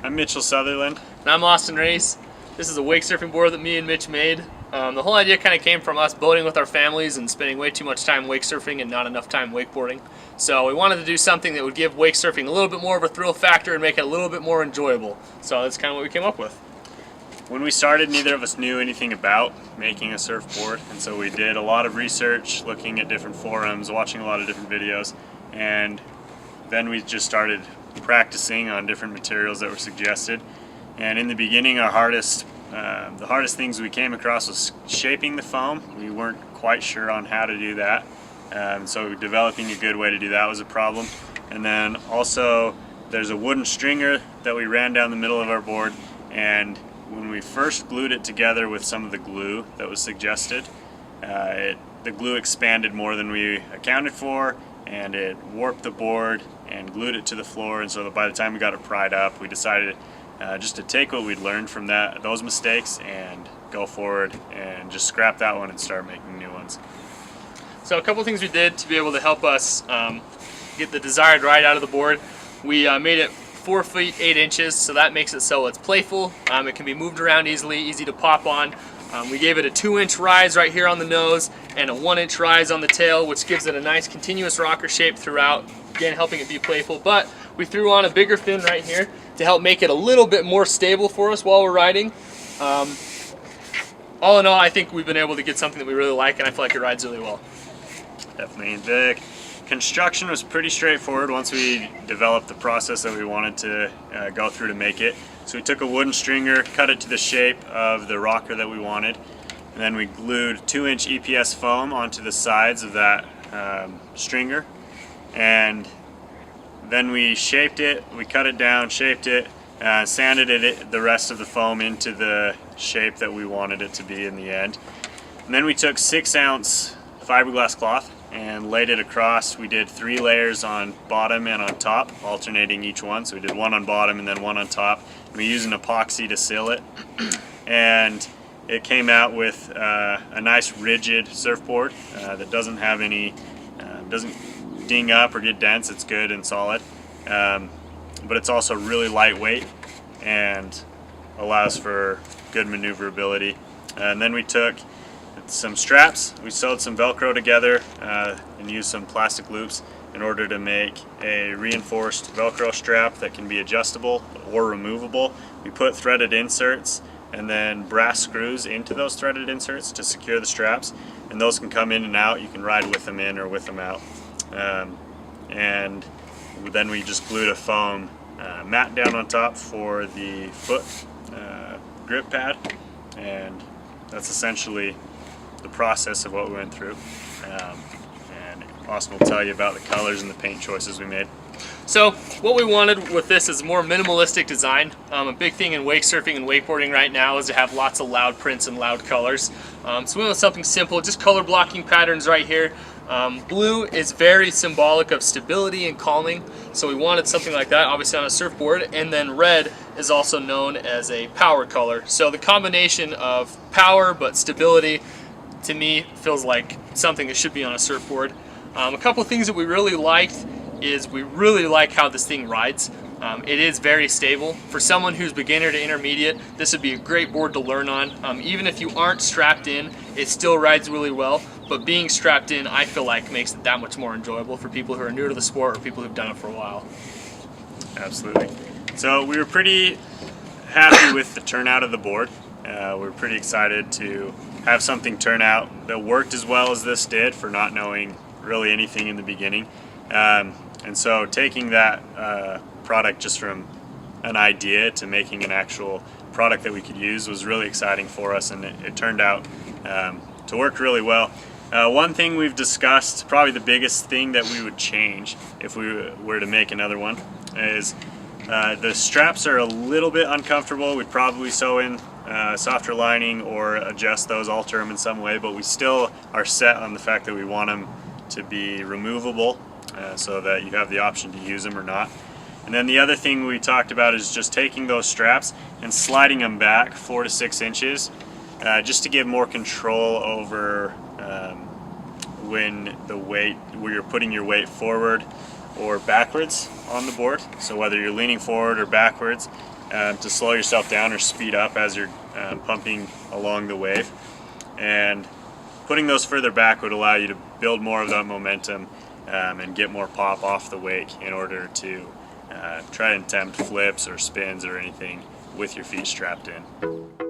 I'm Mitchell Sutherland. And I'm Austin Reese. This is a wake surfing board that me and Mitch made. The whole idea kind of came from us boating with our families and spending way too much time wake surfing and not enough time wakeboarding. So we wanted to do something that would give wake surfing a little bit more of a thrill factor and make it a little bit more enjoyable. So that's kind of what we came up with. When we started, neither of us knew anything about making a surfboard, and so we did a lot of research, looking at different forums, watching a lot of different videos, and then we just started practicing on different materials that were suggested. And in the beginning, the hardest things we came across was shaping the foam. We weren't quite sure on how to do that, so developing a good way to do that was a problem. And then also there's a wooden stringer that we ran down the middle of our board, and when we first glued it together with some of the glue that was suggested, the glue expanded more than we accounted for, and it warped the board and glued it to the floor. And so by the time we got it pried up, we decided just to take what we'd learned from those mistakes and go forward and just scrap that one and start making new ones. So a couple things we did to be able to help us get the desired ride out of the board. We made it 4 feet 8 inches, so that makes it so it's playful. It can be moved around easily, easy to pop on. We gave it a 2-inch rise right here on the nose and a 1-inch rise on the tail, which gives it a nice continuous rocker shape throughout, again helping it be playful. But we threw on a bigger fin right here to help make it a little bit more stable for us while we're riding. All in all, I think we've been able to get something that we really like, and I feel like it rides really well. Definitely. The construction was pretty straightforward once we developed the process that we wanted to go through to make it. So we took a wooden stringer, cut it to the shape of the rocker that we wanted, and then we glued 2-inch EPS foam onto the sides of that stringer, and then we shaped it, we cut it down, shaped it, sanded the rest of the foam into the shape that we wanted it to be in the end. And then we took 6-ounce fiberglass cloth and laid it across. We did 3 layers on bottom and on top, alternating each one. So we did 1 on bottom and then 1 on top. We used an epoxy to seal it, and it came out with a nice rigid surfboard that doesn't have any, doesn't ding up or get dense. It's good and solid, but it's also really lightweight and allows for good maneuverability. And then we took some straps, we sewed some Velcro together and used some plastic loops in order to make a reinforced Velcro strap that can be adjustable or removable. We put threaded inserts and then brass screws into those threaded inserts to secure the straps, and those can come in and out. You can ride with them in or with them out. And then we just glued a foam mat down on top for the foot grip pad, and that's essentially the process of what we went through. And Austin will tell you about the colors and the paint choices we made. So what we wanted with this is a more minimalistic design. A big thing in wake surfing and wakeboarding right now is to have lots of loud prints and loud colors. So we went with something simple, just color blocking patterns right here. Blue is very symbolic of stability and calming, so we wanted something like that, obviously on a surfboard. And then red is also known as a power color. So the combination of power but stability, to me, feels like something that should be on a surfboard. A couple things that we really liked is we really like how this thing rides. It is very stable. For someone who's beginner to intermediate, this would be a great board to learn on. Even if you aren't strapped in, it still rides really well. But being strapped in, I feel like, makes it that much more enjoyable for people who are new to the sport or people who've done it for a while. Absolutely. So we were pretty happy with the turnout of the board. We're pretty excited to have something turn out that worked as well as this did for not knowing really anything in the beginning. And so taking that product just from an idea to making an actual product that we could use was really exciting for us, and it turned out to work really well. One thing we've discussed, probably the biggest thing that we would change if we were to make another one, is the straps are a little bit uncomfortable. We'd probably sew in softer lining or adjust those, alter them in some way, but we still are set on the fact that we want them to be removable so that you have the option to use them or not. And then the other thing we talked about is just taking those straps and sliding them back 4 to 6 inches just to give more control over when you're putting your weight forward or backwards on the board. So whether you're leaning forward or backwards, to slow yourself down or speed up as you're pumping along the wave. And putting those further back would allow you to build more of that momentum and get more pop off the wake in order to try and attempt flips or spins or anything with your feet strapped in.